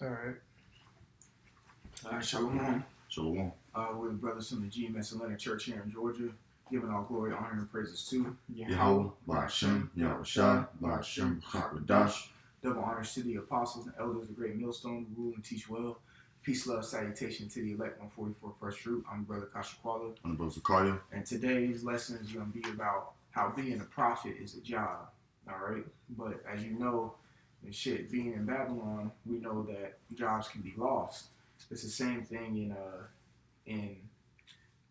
All right. Shalom. Shalom. We're the brothers from the GMS Atlanta Church here in Georgia, giving all glory, honor, and praises to Yahweh, Ba'ashem, Yahushua, Ba'ashem, Hakwadash. Double honors to the apostles and elders, the great millstone, who rule and teach well. Peace, love, salutation to the elect 144 First Fruit. I'm Brother Kasha Kwala. I'm Brother Zakaria. And today's lesson is going to be about how being a prophet is a job. All right? But as you know, being in Babylon, we know that jobs can be lost. It's the same thing in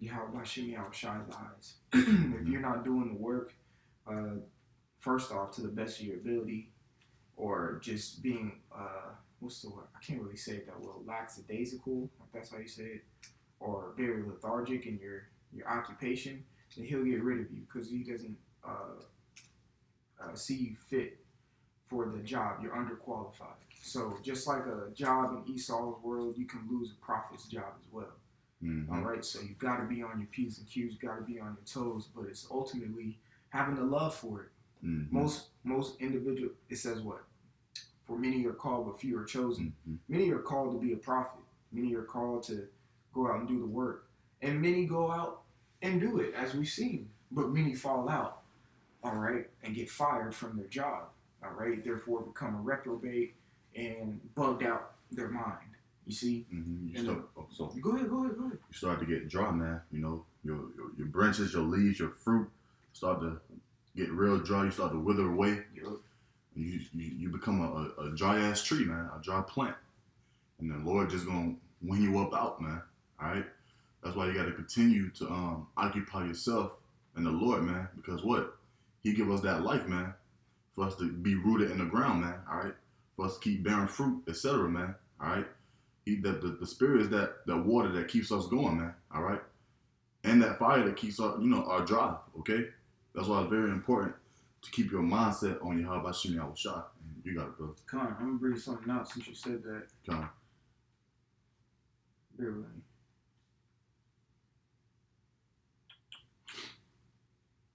Yahweh Shai's eyes. If you're not doing the work, first off, to the best of your ability, or just being, what's the word? I can't really say it that well. Lackadaisical, if that's how you say it, or very lethargic in your occupation, then he'll get rid of you because he doesn't see you fit for the job. You're underqualified. So just like a job in Esau's world, you can lose a prophet's job as well. Mm-hmm. All right, so you've got to be on your P's and Q's, you've got to be on your toes, but it's ultimately having the love for it. Mm-hmm. Most individual, it says what? For many are called, but few are chosen. Mm-hmm. Many are called to be a prophet. Many are called to go out and do the work. And many go out and do it, as we've seen. But many fall out, all right, and get fired from their job, all right? Therefore, become a reprobate and bugged out their mind. You see? Mm-hmm. Go ahead. You start to get dry, man. You know, your branches, your leaves, your fruit start to get real dry. You start to wither away. Yep. You become a dry ass tree, man, a dry plant. And the Lord just gonna wing you up out, man. All right. That's why you got to continue to occupy yourself in the Lord, man. Because what? He give us that life, man, for us to be rooted in the ground, man. All right. For us to keep bearing fruit, etc., man. All right. The spirit is that water that keeps us going, man. All right. And that fire that keeps our drive. Okay. That's why it's very important to keep your mindset on Yahweh Ba'ashem Yahushua. You got it, bro. Come on, I'm gonna bring something out since you said that. Come on. Bear with me.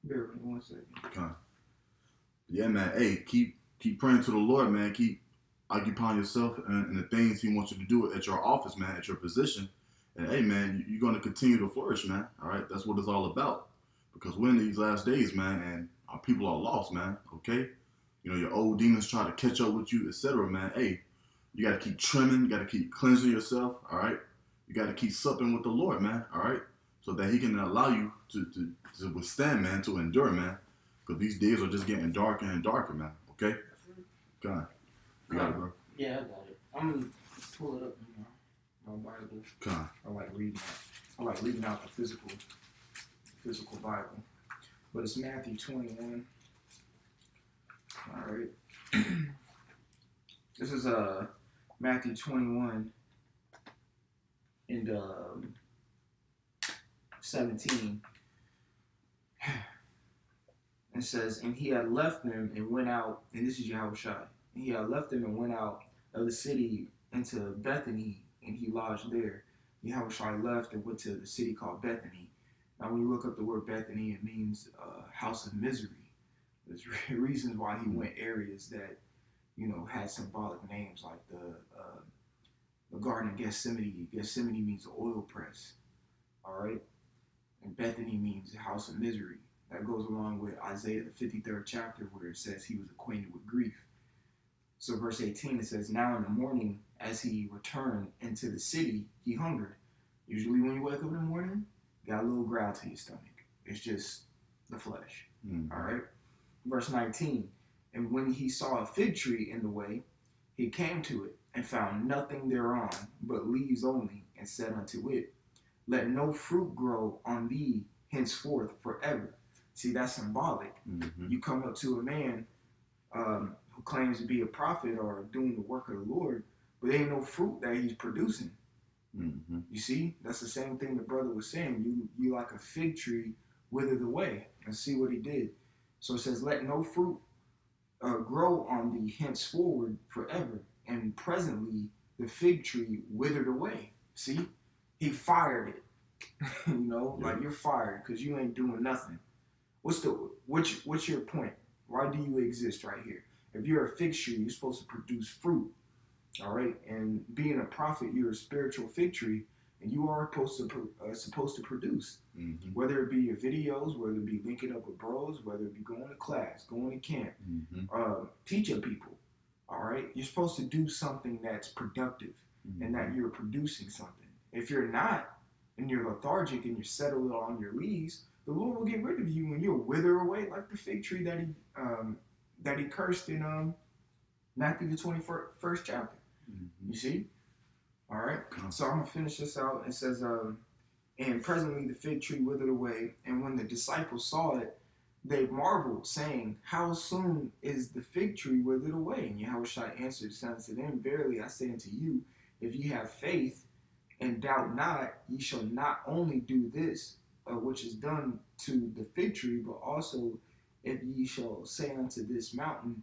Bear with me 1 second. Come on. Yeah, man. Hey, keep praying to the Lord, man. Keep occupying yourself and the things He wants you to do at your office, man, at your position. And hey, man, you're going to continue to flourish, man. All right, that's what it's all about. Because we're in these last days, man, and our people are lost, man. Okay, you know, your old demons try to catch up with you, etc., man. Hey, you got to keep trimming. You got to keep cleansing yourself. All right, you got to keep supping with the Lord, man. All right, so that He can allow you to withstand, man, to endure, man. Because these days are just getting darker and darker, man. Okay, God. You got it, bro? Yeah, I got it. I'm going to pull it up in my Bible. God. I like reading out. I like reading out the physical Bible. But it's Matthew 21. All right. This is Matthew 21 and 17. It says, and he had left them and went out, and this is Yahushua. And he had left them and went out of the city into Bethany, and he lodged there. Yahushua left and went to the city called Bethany. Now, when you look up the word Bethany, it means house of misery. There's reasons why he went areas that, you know, had symbolic names, like the Garden of Gethsemane. Gethsemane means the oil press, all right? And Bethany means house of misery. That goes along with Isaiah, the 53rd chapter, where it says he was acquainted with grief. So verse 18, it says, now in the morning, as he returned into the city, he hungered. Usually when you wake up in the morning, you got a little growl to your stomach. It's just the flesh. All right? Verse 19, and when he saw a fig tree in the way, he came to it and found nothing thereon but leaves only, and said unto it, let no fruit grow on thee henceforth forever. See, that's symbolic. Mm-hmm. You come up to a man who claims to be a prophet or doing the work of the Lord, but there ain't no fruit that he's producing. Mm-hmm. You see, that's the same thing the brother was saying. You like a fig tree withered away, and see what he did. So it says, let no fruit grow on thee henceforward forever. And presently the fig tree withered away. See, he fired it. You know, like you're fired because you ain't doing nothing. What's your point? Why do you exist right here? If you're a fig tree, you're supposed to produce fruit. All right, and being a prophet, you're a spiritual fig tree, and you are supposed to produce. Mm-hmm. Whether it be your videos, whether it be linking up with bros, whether it be going to class, going to camp, teaching people. All right, you're supposed to do something that's productive, and that you're producing something. If you're not, and you're lethargic and you're settled on your leaves, the Lord will get rid of you, and you'll wither away like the fig tree that he cursed in Matthew the 21st chapter. You see? All right. So I'm going to finish this out. It says, and presently the fig tree withered away. And when the disciples saw it, they marveled, saying, how soon is the fig tree withered away? And Yahushua answered, saying unto them, verily I say unto you, if ye have faith and doubt not, ye shall not only do this, which is done to the fig tree, but also if ye shall say unto this mountain,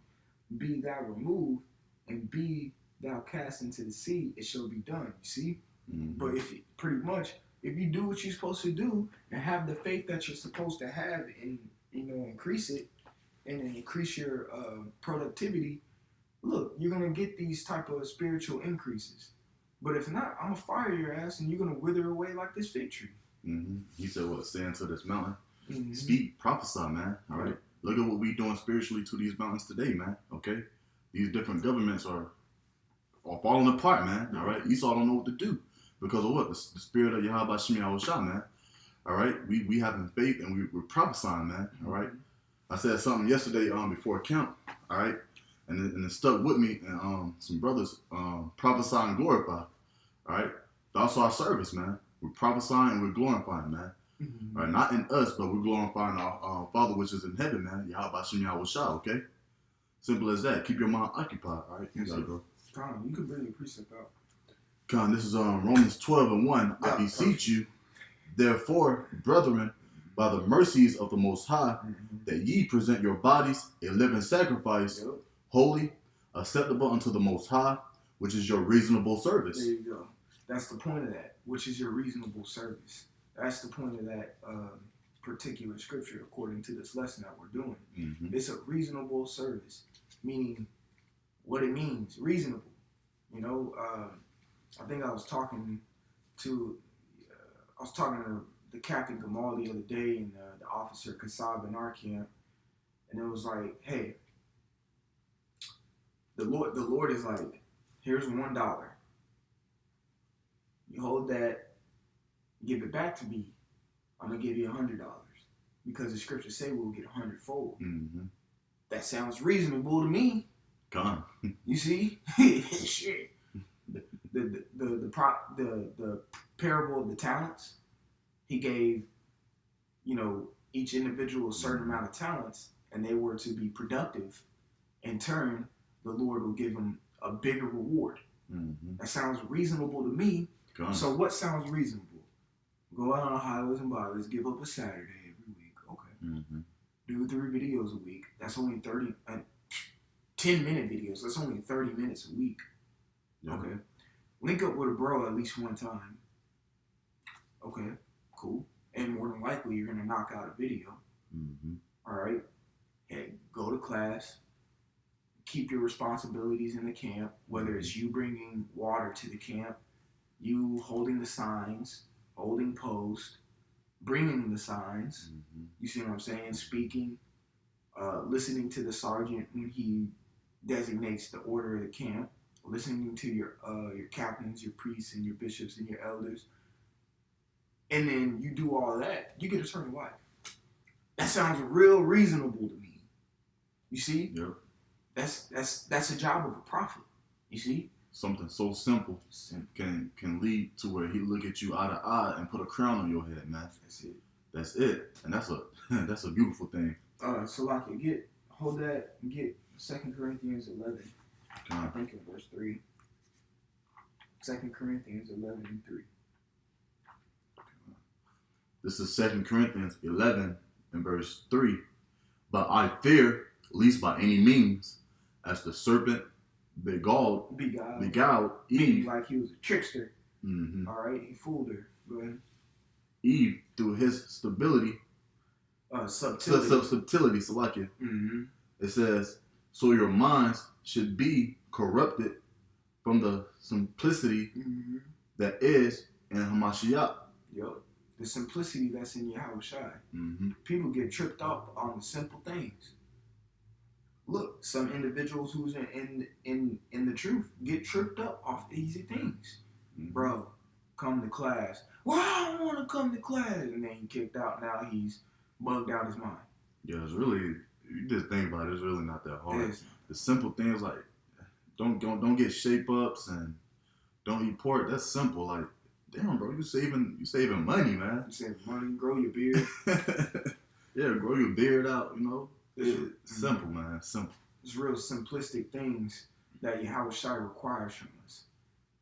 be thou removed, and be thou cast into the sea, it shall be done. You see? But if you do what you're supposed to do and have the faith that you're supposed to have, and increase it and increase your productivity, look, you're gonna get these type of spiritual increases. But if not, I'm gonna fire your ass and you're gonna wither away like this fig tree. He said, what, say unto this mountain? Speak, prophesy, man. All right. Look at what we doing spiritually to these mountains today, man. Okay? These different governments are falling apart, man. All right? Esau don't know what to do because of what? The spirit of Yahweh Shemi Yahushua, man. All right? We having faith and we're prophesying, man. All right? I said something yesterday before camp, all right? And it stuck with me, and some brothers prophesy and glorify, all right? That's our service, man. We're prophesying and we're glorifying, man. All right, not in us, but we're glorifying our Father which is in heaven, man. Yahweh Shem Yahushua, okay? Simple as that. Keep your mind occupied, all right? You got it, bro. Con, you can bring your precept out. Con, this is Romans 12:1. I beseech you, therefore, brethren, by the mercies of the Most High, that ye present your bodies a living sacrifice, holy, acceptable unto the Most High, which is your reasonable service. There you go. That's the point of that, which is your reasonable service. That's the point of that particular scripture, according to this lesson that we're doing. It's a reasonable service, meaning what it means, reasonable. I think I was talking to the Captain Gamal the other day and the officer Kasab in our camp, and it was like, hey, the Lord is like, here's $1. You hold that, give it back to me. I'm gonna give you $100 because the scriptures say we'll get 100-fold. That sounds reasonable to me. Come on. You see, shit. The parable of the talents. He gave, each individual a certain amount of talents, and they were to be productive. In turn, the Lord will give them a bigger reward. That sounds reasonable to me. So what sounds reasonable? Go out on highways and byways, give up a Saturday every week. Okay. Do 3 videos a week. That's only 10-minute videos. That's only 30 minutes a week. Okay. Link up with a bro at least one time. Okay, cool. And more than likely, you're going to knock out a video. All right. Hey, go to class. Keep your responsibilities in the camp, whether it's you bringing water to the camp, you holding the signs, holding post, bringing the signs. You see what I'm saying? Speaking, listening to the sergeant when he designates the order of the camp, listening to your captains, your priests, and your bishops, and your elders. And then you do all that, you get eternal life. That sounds real reasonable to me. You see? Yep. That's a job of a prophet. You see? Something so simple can lead to where he look at you eye to eye and put a crown on your head, man. That's it. And that's a beautiful thing. Salaki, hold that and get 2 Corinthians 11. I think in verse 3. 2 Corinthians 11:3. This is 2 Corinthians 11 and verse 3. But I fear, least by any means, as the serpent beguiled Eve. Like he was a trickster. All right, he fooled her. Go ahead. Eve through his subtlety. It says, so your minds should be corrupted from the simplicity that is in Hamashiach. Yup. The simplicity that's in Yahushua. People get tripped up on the simple things. Look, some individuals who's in the truth get tripped up off the easy things. Bro, come to class. Well, I don't want to come to class. And then he kicked out. Now he's bugged out his mind. Yeah, it's really, you just think about it, it's really not that hard. The simple things like don't get shape ups and don't eat pork. That's simple. Like, damn, bro, you saving money, man. You saving money, grow your beard. Yeah, grow your beard out. You know, it's simple, man. Simple. It's real simplistic things that Yahushua requires from us.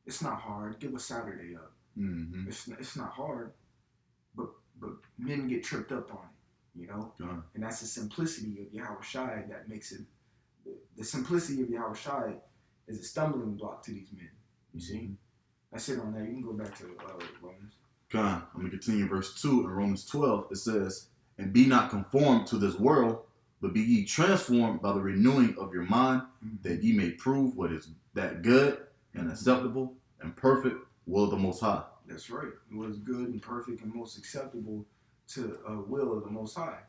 It's not hard. Give a Saturday up. It's not hard, but men get tripped up on it, you know. And that's the simplicity of Yahushua that makes it. The simplicity of Yahushua is a stumbling block to these men. You see. That's it on that. You can go back to Romans. I'm gonna continue verse 2 in Romans 12. It says, "And be not conformed to this world, but be ye transformed by the renewing of your mind, that ye may prove what is that good and acceptable and perfect will of the Most High." That's right. What is good and perfect and most acceptable to will of the Most High.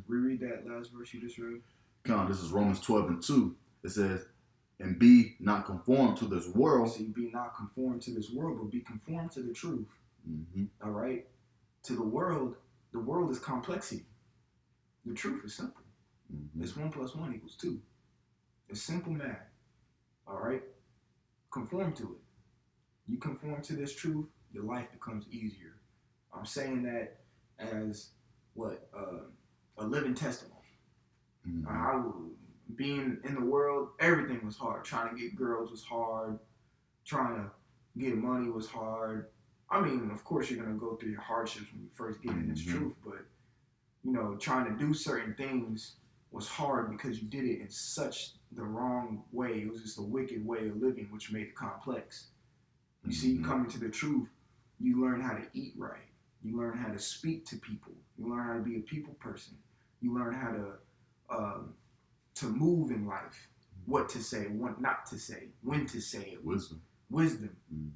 Reread that last verse you just read. This is Romans 12 and 2. It says, "And be not conformed to this world." So you be not conformed to this world, but be conformed to the truth. All right? To the world is complexity. The truth is simple. It's 1 + 1 = 2. It's simple math. All right? Conform to it. You conform to this truth, your life becomes easier. I'm saying that as a living testimony. Being in the world, everything was hard. Trying to get girls was hard. Trying to get money was hard. I mean, of course, you're going to go through your hardships when you first get in this truth, but, you know, trying to do certain things was hard because you did it in such the wrong way. It was just a wicked way of living, which made it complex. You see, coming to the truth, you learn how to eat right. You learn how to speak to people. You learn how to be a people person. You learn how to move in life, what to say, what not to say, when to say it. Wisdom.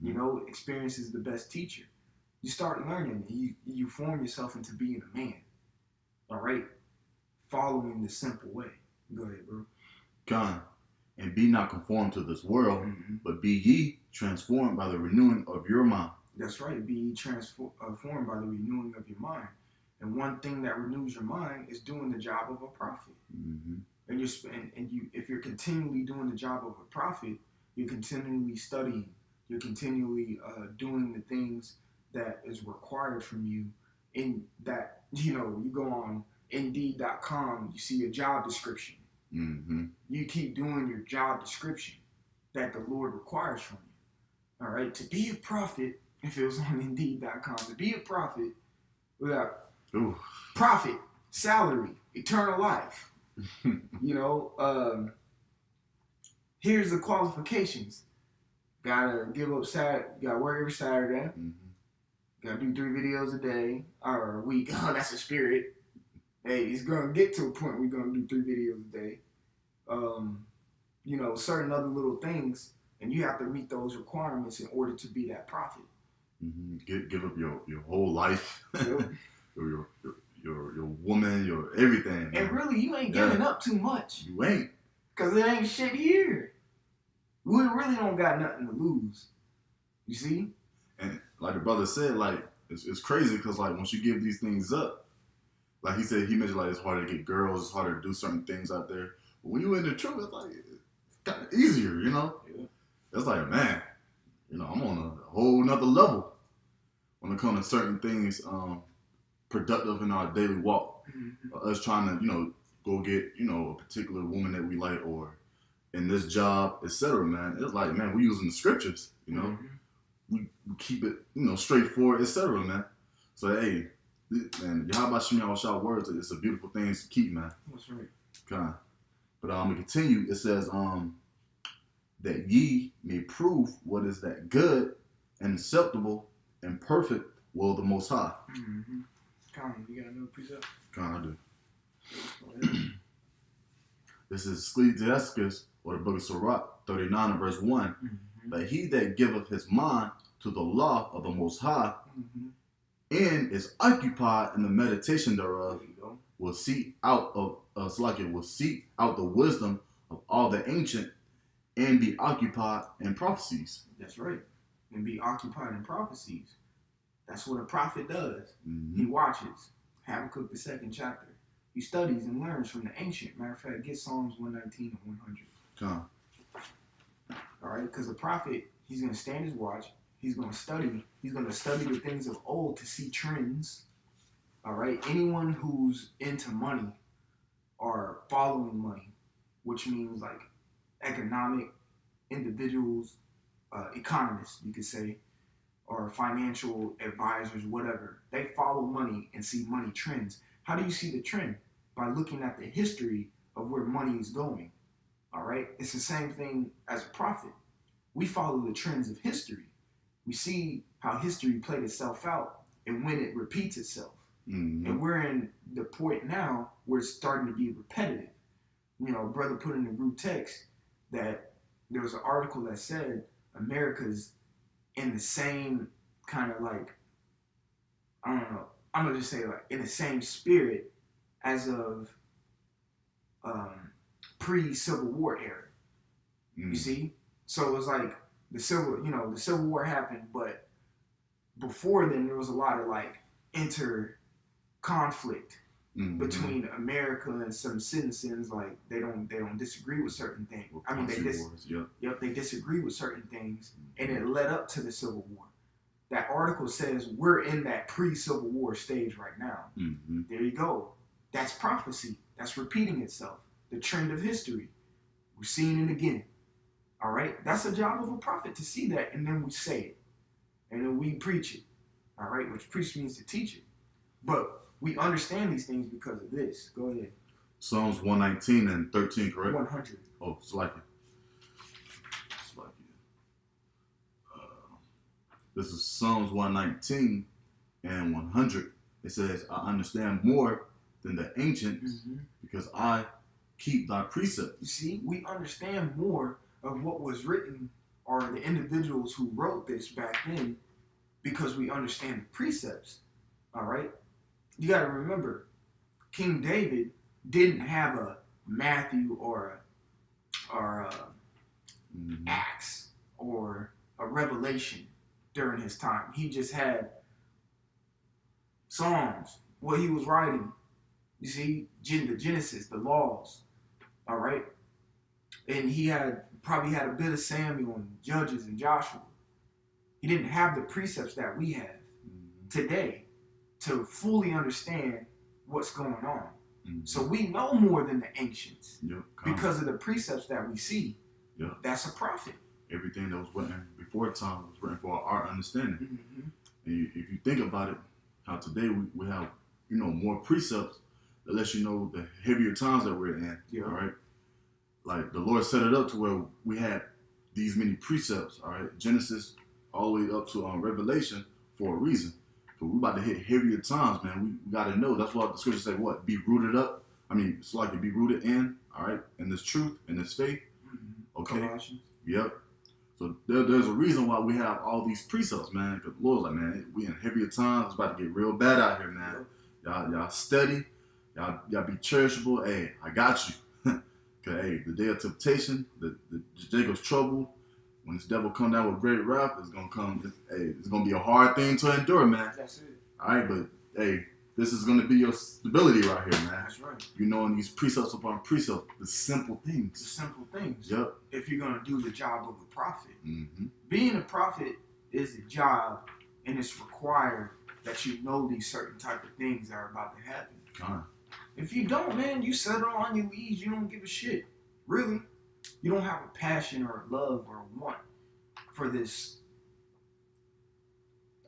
You know, experience is the best teacher. You start learning, and you form yourself into being a man. All right? Following the simple way. Go ahead, bro. "And be not conformed to this world, but be ye transformed by the renewing of your mind." That's right. Be ye transformed by the renewing of your mind. And one thing that renews your mind is doing the job of a prophet. And if you're continually doing the job of a prophet, you're continually studying. You're continually doing the things that is required from you. In that, you know, you go on Indeed.com, you see a job description. You keep doing your job description that the Lord requires from you. All right, to be a prophet, if it was on Indeed.com, to be a prophet, we got profit, salary, eternal life. You know, here's the qualifications. Gotta give up gotta work every Saturday. Gotta do 3 videos a day or a week. Oh, that's a spirit. Hey, it's gonna get to a point we're gonna do 3 videos a day. You know, certain other little things, and you have to meet those requirements in order to be that prophet. Give up your whole life, your woman, your everything. And really, you ain't giving up too much. You ain't. Because it ain't shit here. We really don't got nothing to lose. You see? And like the brother said, like, it's crazy because, like, once you give these things up, like he mentioned, like, it's harder to get girls, it's harder to do certain things out there. But when you in the truth, it's like, it's kind of easier, you know? Yeah. It's like, man, you know, I'm on a whole nother level when it comes to certain things productive in our daily walk. Us trying to, you know, go get, you know, a particular woman that we like, or in this job, etc., man. It's like, man, we using the scriptures, you know? We keep it, you know, straightforward, etc., man. So, hey, man, Yahweh Shem Yahushua words, it's a beautiful thing to keep, man. That's right. Okay. But I'm going to continue. It says, that ye may prove what is that good and acceptable and perfect will of the Most High. Colin, you got another precept? Colin, I do. This is Ecclesiasticus, or the book of Sirach, 39 and verse 1. But he that giveth his mind to the law of the Most High, and is occupied in the meditation thereof, There you go. will seek out of will seek out the wisdom of all the ancient, and be occupied in prophecies. That's right. And be occupied in prophecies. That's what a prophet does. Mm-hmm. He watches. Habakkuk, the 2nd chapter. He studies and learns from the ancient. Matter of fact, get Psalms 119 and 100. All right? Because a prophet, he's going to stand his watch. He's going to study. He's going to study the things of old to see trends. All right? Anyone who's into money or following money, which means like economic individuals, economists, you could say, or financial advisors, whatever. They follow money and see money trends. How do you see the trend? By looking at the history of where money is going. All right? It's the same thing as a prophet. We follow the trends of history. We see how history played itself out and when it repeats itself. Mm-hmm. And we're in the point now where it's starting to be repetitive. You know, brother put in the group text that there was an article that said America's in the same kind of like, I don't know, I'm going to just say like in the same spirit as of pre-Civil War era. Mm-hmm. You see? So it was like the Civil War happened, but before then there was a lot of like conflict between America and some citizens. Like they don't disagree with certain things. I mean they disagree with certain things, and it led up to the Civil War. That article says we're in that pre-Civil War stage right now. Mm-hmm. There you go. That's prophecy. That's repeating itself. The trend of history. We're seeing it again. All right? That's the job of a prophet, to see that, and then we say it. And then we preach it. All right? Which preach means to teach it. But we understand these things because of this. Go ahead. Psalms 119 and 13, correct? 100. Oh, it's like it. This is Psalms 119 and 100. It says, I understand more than the ancients because I keep thy precepts. You see, we understand more of what was written or the individuals who wrote this back then because we understand the precepts. All right? You got to remember, King David didn't have a Matthew or a Acts or a Revelation during his time. He just had Psalms, what he was writing. You see, the Genesis, the laws. All right? And he probably had a bit of Samuel and Judges and Joshua. He didn't have the precepts that we have today to fully understand what's going on. So we know more than the ancients because of the precepts that we see. That's a prophet. Everything that was written before time was written for our understanding. And if you think about it, how today we have, more precepts that lets you know the heavier times that we're in. All right. Like the Lord set it up to where we had these many precepts. All right. Genesis all the way up to Revelation for a reason. But we're about to hit heavier times, man. We got to know. That's why the scriptures say what? Be rooted up. I mean, it's like to be rooted in, all right, in this truth, in this faith. Okay. Colossians. Yep. So there's a reason why we have all these precepts, man. Because the Lord's like, man, we in heavier times. It's about to get real bad out here, man. Y'all steady. Y'all be charitable. Hey, I got you. Okay, hey, the day of temptation, the Jacob's trouble, when this devil come down with great wrath, it's gonna be a hard thing to endure, man. That's it. All right, but hey, this is gonna be your stability right here, man. That's right. You knowing these precepts upon precepts, the simple The things. simple things. Yep. If you're gonna do the job of a prophet, Mm-hmm. being a prophet is a job, and it's required that you know these certain type of things that are about to happen. If you don't, man, you settle on your leaves. You don't give a shit. Really, you don't have a passion or a love or a want for this.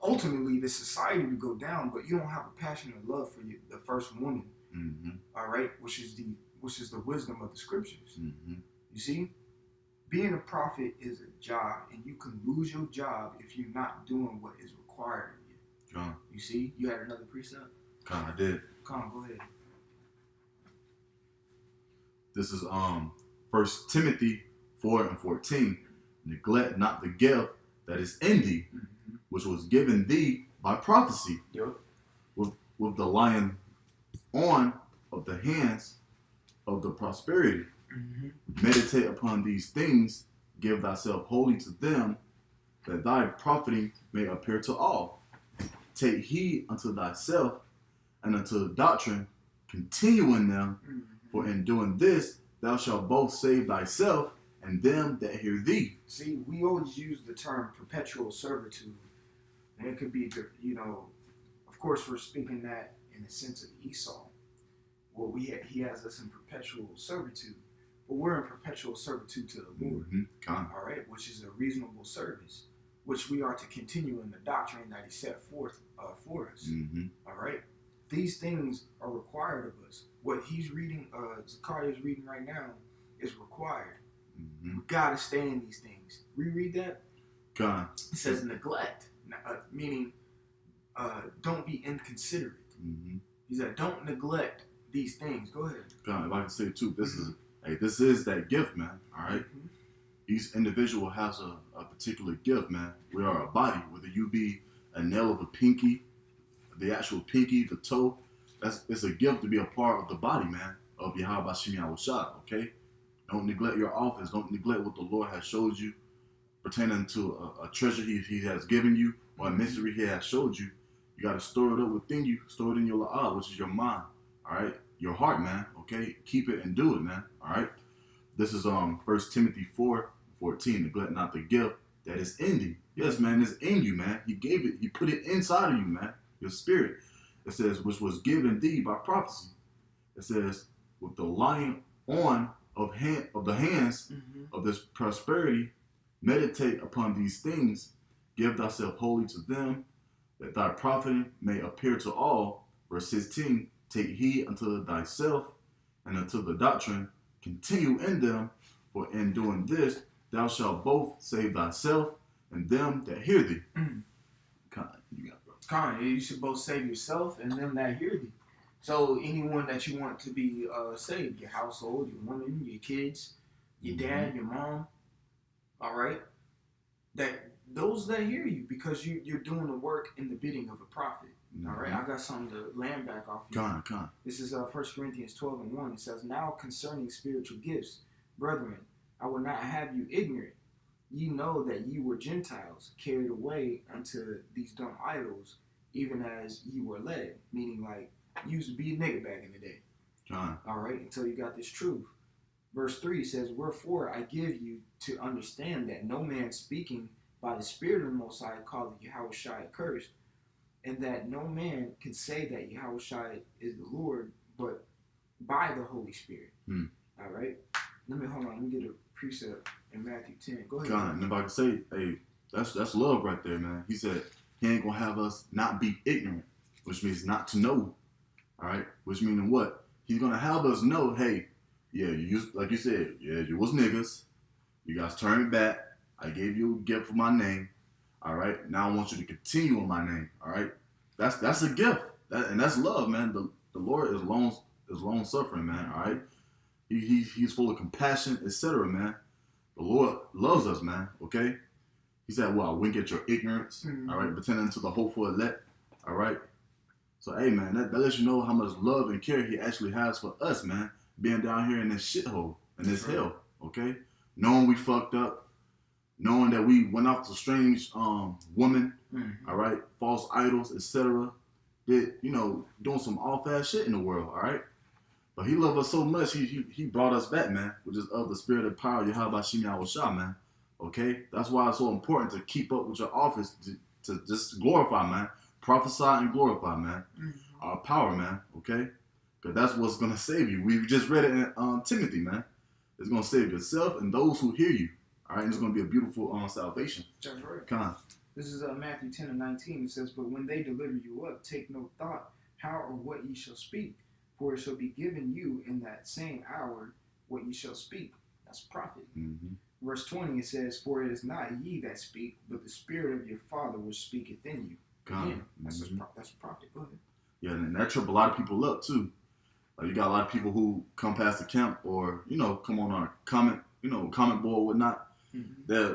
Ultimately, the society would go down, but you don't have a passion or love for the first woman. All right, which is the wisdom of the scriptures. You see, being a prophet is a job, and you can lose your job if you're not doing what is required of you. You see, you had another precept. I did. Come on, go ahead. This is 1 Timothy 4 and 14. neglect not the gift that is in thee, Mm-hmm. which was given thee by prophecy, Yep. with the lion on of the hands of the prosperity. Mm-hmm. Meditate upon these things, give thyself wholly to them, that thy profiting may appear to all. Take heed unto thyself and unto the doctrine, continue in them, Mm-hmm. for in doing this thou shalt both save thyself and them that hear thee. See, we always use the term perpetual servitude, and it could be, of course, we're speaking that in the sense of Esau. Well, he has us in perpetual servitude, but we're in perpetual servitude to the Lord, all right, which is a reasonable service, which we are to continue in the doctrine that he set forth for us, all right. These things are required of us. What he's reading, Zechariah is reading right now, is required. We gotta stay in these things. Reread that. God. It says neglect, meaning don't be inconsiderate. He said, don't neglect these things. Go ahead. God, if I can say too, this is that gift, man. All right. Each individual has a particular gift, man. We are a body. Whether you be a nail of a pinky, the actual pinky, the toe, it's a gift to be a part of the body, man, of Yahweh Shem Yahushua. Okay. Don't neglect your office. Don't neglect what the Lord has showed you pertaining to a treasure he has given you or a mystery he has showed you. You got to store it up within you. Store it in your la'ah, which is your mind. All right. Your heart, man. Okay. Keep it and do it, man. All right. This is 1 Timothy 4:14. Neglect not the gift that is in thee. Yes, man. It's in you, man. He gave it. He put it inside of you, man. Your spirit. It says, which was given thee by prophecy. It says, with the lying on of the hands of this prosperity, meditate upon these things, give thyself wholly to them, that thy profiting may appear to all. Verse 16, take heed unto thyself and unto the doctrine, continue in them, for in doing this thou shalt both save thyself and them that hear thee. You should both save yourself and them that hear thee. So anyone that you want to be saved, your household, your woman, your kids, your dad, your mom, all right? That those that hear you, because you're doing the work in the bidding of a prophet. All right, I got something to land back off you. This is 1 Corinthians 12:1. It says, now concerning spiritual gifts, brethren, I will not have you ignorant. Ye know that ye were Gentiles, carried away unto these dumb idols, even as ye were led. Meaning, like, you used to be a nigga back in the day. All right, until you got this truth. Verse 3 says, wherefore I give you to understand that no man speaking by the Spirit of the Most High calleth Yahushua accursed, and that no man can say that Yahushua is the Lord, but by the Holy Spirit. All right? Let me get a precept in Matthew 10. Go ahead. And if I can say, hey, that's love right there, man. He said he ain't gonna have us not be ignorant, which means not to know. All right? Which meaning what? He's gonna have us know, hey, yeah, like you said, yeah, you was niggas. You guys turned back. I gave you a gift for my name. All right? Now I want you to continue in my name. All right? That's a gift. And that's love, man. The Lord is long suffering, man. All right? He's full of compassion, etc., man. The Lord loves us, man. Okay? He said, well, I wink at your ignorance. All right? Pretending to the hopeful elect. All right? So, hey, man, that lets you know how much love and care he actually has for us, man. Being down here in this shithole, in this hell. Okay? Knowing we fucked up. Knowing that we went off to strange women. All right? False idols, etc. Did, doing some all-fast shit in the world. All right? But he loved us so much, he brought us back, man, which is of the spirit of power, Yahweh Shem Yahushua, man. Okay? That's why it's so important to keep up with your office, to just glorify, man. Prophesy and glorify, man. Our power, man. Okay? Because that's what's going to save you. We just read it in Timothy, man. It's going to save yourself and those who hear you. All right? And it's going to be a beautiful salvation. That's right. This is Matthew 10:19. It says, but when they deliver you up, take no thought how or what ye shall speak. For it shall be given you in that same hour what ye shall speak. That's prophet. Verse 20, it says, for it is not ye that speak, but the Spirit of your Father which speaketh in you. Again, that's prophet. Go ahead. Yeah, and that trip a lot of people up, too. You got a lot of people who come past the camp or, come on our comment board or whatnot, Mhm. They're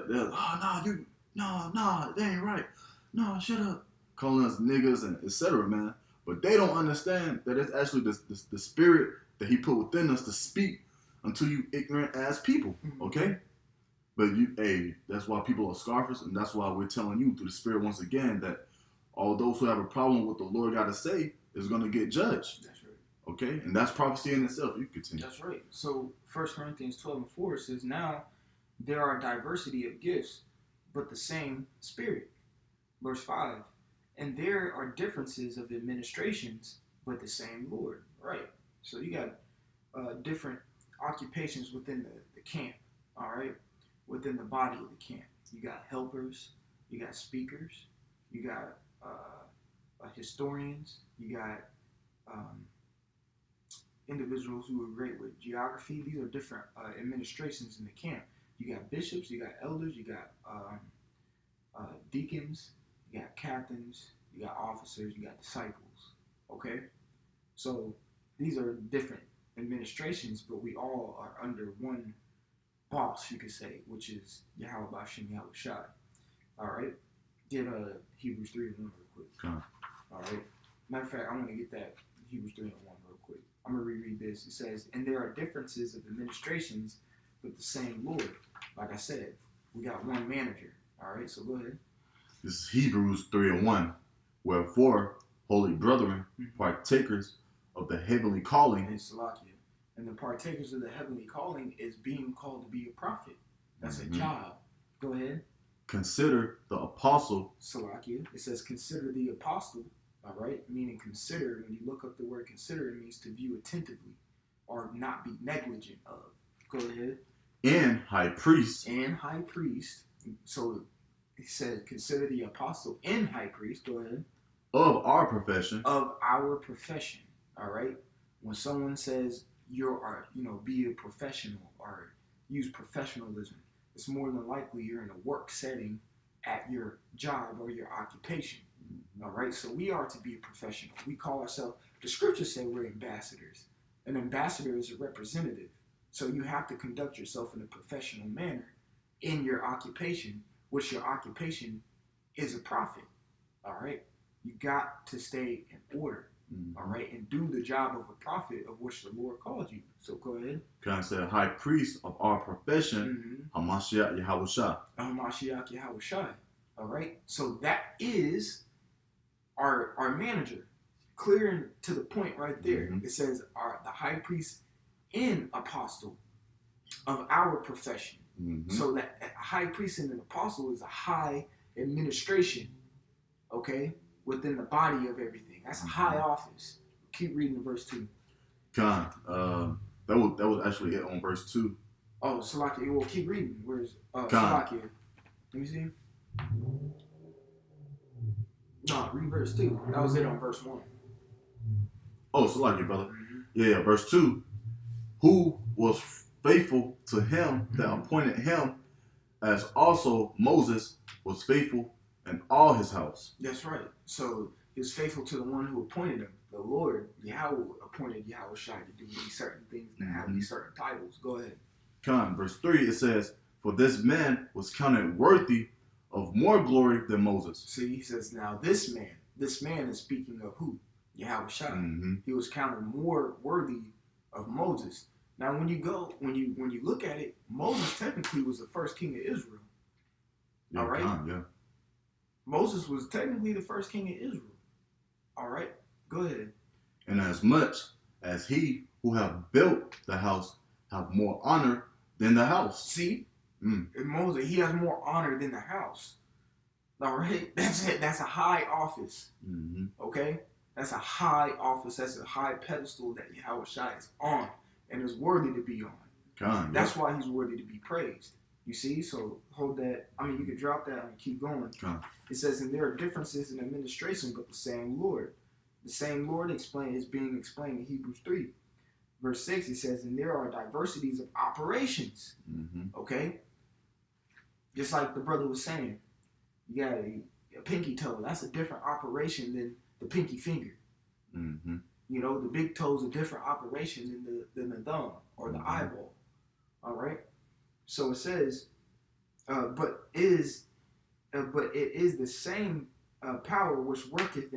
that ain't right. No, shut up. Calling us niggas and etc. Man. But they don't understand that it's actually the spirit that he put within us to speak unto you ignorant ass people. Mhm. Okay? But that's why people are scoffers, and that's why we're telling you through the spirit once again that all those who have a problem with what the Lord got to say is going to get judged. That's right. Okay? And that's prophecy in itself. You continue. That's right. So 1 Corinthians 12:4 says, now there are diversity of gifts, but the same Spirit. Verse 5, and there are differences of administrations, but the same Lord. Right. So you got different occupations within the camp. All right. Within the body of the camp. You got helpers, you got speakers, you got historians, you got individuals who are great with geography. These are different administrations in the camp. You got bishops, you got elders, you got deacons, you got captains, you got officers, you got disciples. Okay? So these are different administrations, but we all are under one boss, you could say, which is Yahweh Bashem Yahweh Shai. All right? Get Hebrews 3:1 real quick. Okay. All right? Matter of fact, I want to get that Hebrews 3:1 real quick. I'm going to reread this. It says, and there are differences of administrations, but the same Lord. Like I said, we got one manager. All right, so go ahead. This is Hebrews 3:1. Wherefore, holy brethren, partakers of the heavenly calling. And Salakia. And the partakers of the heavenly calling is being called to be a prophet. That's a job. Go ahead. Consider the apostle. Salakia. It says consider the apostle. All right, meaning consider. When you look up the word consider, it means to view attentively or not be negligent of. Go ahead. And high priest. And high priest. So he said, consider the apostle and high priest. Go ahead. Of our profession. Of our profession. All right. When someone says be a professional or use professionalism, it's more than likely you're in a work setting at your job or your occupation. All right. So we are to be a professional. We call ourselves. The scriptures say we're ambassadors. An ambassador is a representative. So you have to conduct yourself in a professional manner in your occupation, which your occupation is a prophet. All right. You got to stay in order. All right. And do the job of a prophet of which the Lord called you. So go ahead. Can I say high priest of our profession, Hamashiach Yahweh Shai. Hamashiach Yahweh Shai. All right. So that is our manager. Clear and to the point right there. It says the high priest and apostle of our profession. So that a high priest and an apostle is a high administration, okay, within the body of everything. That's a high office. Keep reading verse 2. Con, that was actually it on verse 2. Oh, Salakia. Well, keep reading. Where's Salakia? Let me see. No, read verse 2. That was it on verse 1. Oh, Salakia, brother. Yeah, verse 2. Who was faithful to him that appointed him, as also Moses was faithful in all his house. That's right. So he was faithful to the one who appointed him. The Lord, Yahweh, appointed Yahweh Shai to do these certain things and have these certain titles. Go ahead. Con, verse 3, it says, for this man was counted worthy of more glory than Moses. See, he says, now this man is speaking of who? Yahweh Shai. He was counted more worthy of Moses. Now, when you look at it, Moses technically was the first king of Israel. Yeah, all right? Yeah. Moses was technically the first king of Israel. All right? Go ahead. And as much as he who have built the house have more honor than the house. See? Moses, he has more honor than the house. All right? That's it. That's a high office. Okay? That's a high office. That's a high pedestal that Yahweh Shai is on and is worthy to be on. That's why he's worthy to be praised. You see? So hold that. I mean, you could drop that and keep going. It says, and there are differences in administration, but the same Lord. The same Lord is being explained in Hebrews 3. Verse 6, it says, and there are diversities of operations. Okay? Just like the brother was saying, you got a pinky toe. That's a different operation than the pinky finger. You know, the big toe is a different operation than the thumb or the eyeball. All right? So it says, but it is the same power which worketh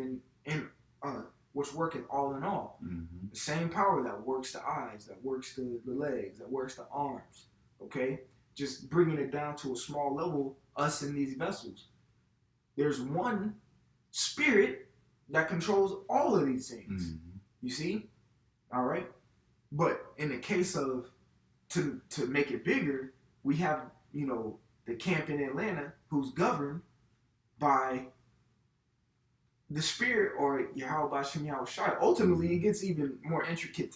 which worketh all in all. Mm-hmm. The same power that works the eyes, that works the legs, that works the arms. Okay, just bringing it down to a small level. Us in these vessels, there's one spirit that controls all of these things. Mm-hmm. You see, all right. But in the case of to make it bigger, we have the camp in Atlanta who's governed by the spirit or Yahweh Shem Yahweh Shai. Ultimately, it gets even more intricate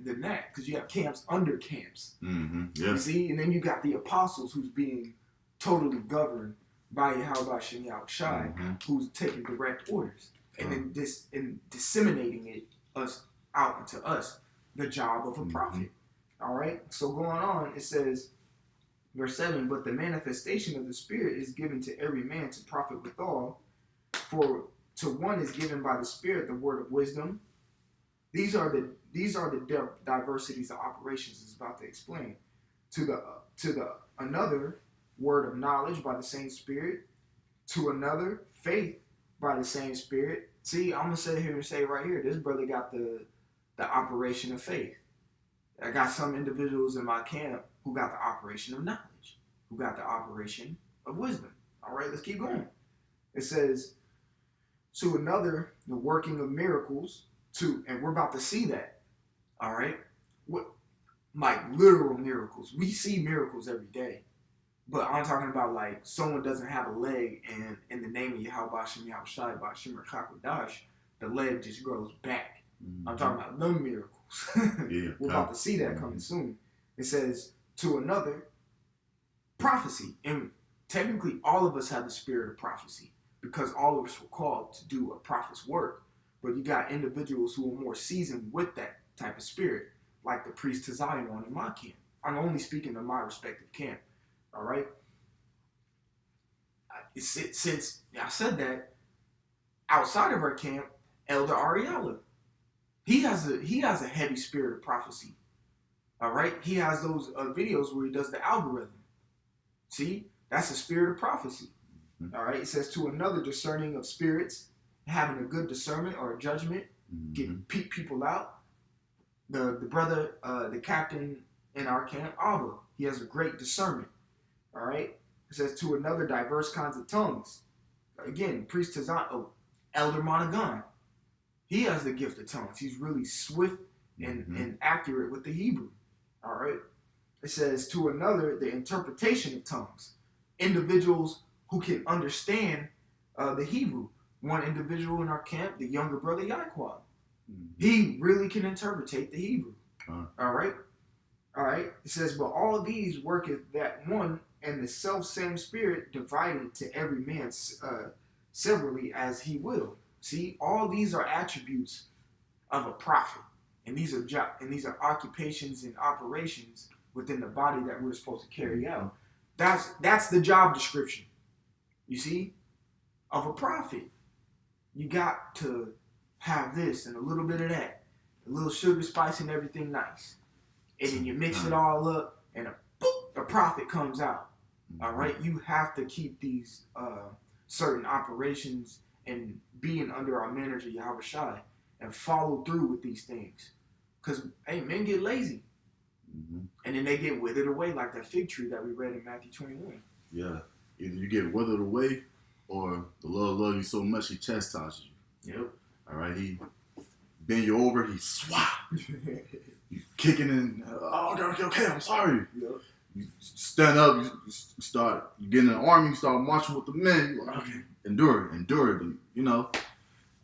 than that because you have camps under camps. Mm-hmm. You Yes. see, and then you got the apostles who's being totally governed by Yahweh Shem Yahweh Shai, Mm-hmm. who's taking direct orders and then disseminating it out into us, the job of a prophet. All right. So going on, it says, verse 7, but the manifestation of the Spirit is given to every man to profit withal, for to one is given by the Spirit the word of wisdom. These are the diversities of operations it's about to explain. To the another, word of knowledge by the same Spirit. To another, faith by the same Spirit. See, I'm gonna sit here and say right here, this brother got the operation of faith. I got some individuals in my camp who got the operation of knowledge, who got the operation of wisdom. All right, let's keep going. It says, to another, the working of miracles, and we're about to see that. All right, what, like literal miracles. We see miracles every day, but I'm talking about like someone doesn't have a leg, and in the name of Yahweh Shem Yahweh Shai by Shemar Kakodash, the leg just grows back. Mm-hmm. I'm talking about them miracles. Yeah, we're about to see that coming soon. It says, to another, prophecy. And technically, all of us have the spirit of prophecy because all of us were called to do a prophet's work. But you got individuals who are more seasoned with that type of spirit, like the priest to Zion in my camp. I'm only speaking of my respective camp. All right? Since I said that, outside of our camp, Elder Ariella, he has a heavy spirit of prophecy. All right, he has those videos where he does the algorithm. See, that's a spirit of prophecy. All right, it says to another, discerning of spirits, having a good discernment or a judgment, get peep people out. The brother, the captain in our camp, Abba, he has a great discernment. All right, it says to another, diverse kinds of tongues. Again, priest Tazan, Elder Monagon. He has the gift of tongues. He's really swift and accurate with the Hebrew. All right. It says to another, the interpretation of tongues. Individuals who can understand the Hebrew. One individual in our camp, the younger brother Yaquan. He really can interpretate the Hebrew. All right. All right. It says, but all of these worketh that one and the self-same spirit divided to every man severally as he will. See, all these are attributes of a prophet, and these are occupations and operations within the body that we're supposed to carry out. That's the job description. You see, of a prophet, you got to have this and a little bit of that, a little sugar, spice, and everything nice, and then you mix it all up, and a prophet comes out. All right, you have to keep these certain operations and being under our manager Yahweh Shai and follow through with these things. Because, hey, men get lazy. And then they get withered away like that fig tree that we read in Matthew 21. Yeah. Either you get withered away or the Lord loves you so much he chastises you. Yep. All right. He bend you over. He swat. You kicking in. Okay, I'm sorry. Yep. You stand up. You get in the army. You start marching with the men. You're like, okay. Endure. You know,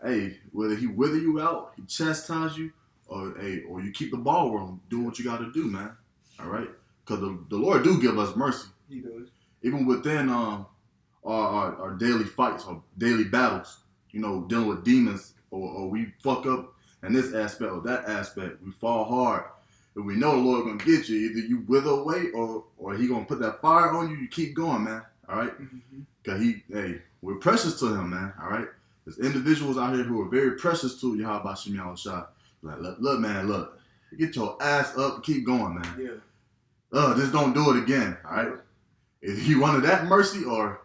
hey, whether he wither you out, he chastise you, or you keep the ball rolling, doing what you got to do, man. All right, because the Lord do give us mercy. He does. Even within our daily fights or daily battles, you know, dealing with demons, or we fuck up in this aspect or that aspect, we fall hard. And we know the Lord gonna get you. Either you wither away or he gonna put that fire on you. You keep going, man. All right, because we're precious to him, man. All right, there's individuals out here who are very precious to Yahweh Shem Yahweh Shai. Like, look, man, get your ass up and keep going, man. Yeah. Just don't do it again, all right? If you wanted that mercy, or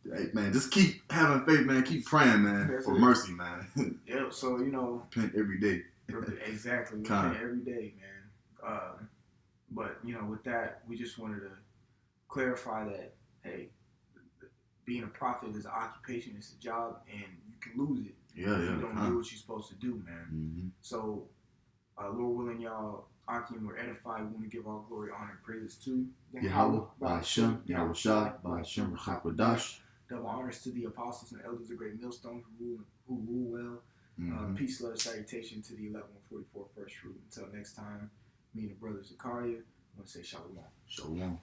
hey, man, just keep having faith, man. Keep praying, man, That's for it. mercy, man. Yeah, so Repent every day. exactly, we Kind. repent every day, man. But with that, we just wanted to clarify that, hey, being a prophet is an occupation, it's a job, and you can lose it if you don't do what you're supposed to do, man. Mm-hmm. So, Lord willing, y'all, Akim, we're edified. We want to give all glory, honor, and praises to Yahweh, Ba'ashem, Yahweh Shai, Ba'ashem, Chakwadash. Double honors to the apostles and elders of Great Millstone who rule well. Mm-hmm. Peace, love, salutation to the 1144 First Fruit. Until next time, me and the brother Zakaria, I want to say shalom. Shalom.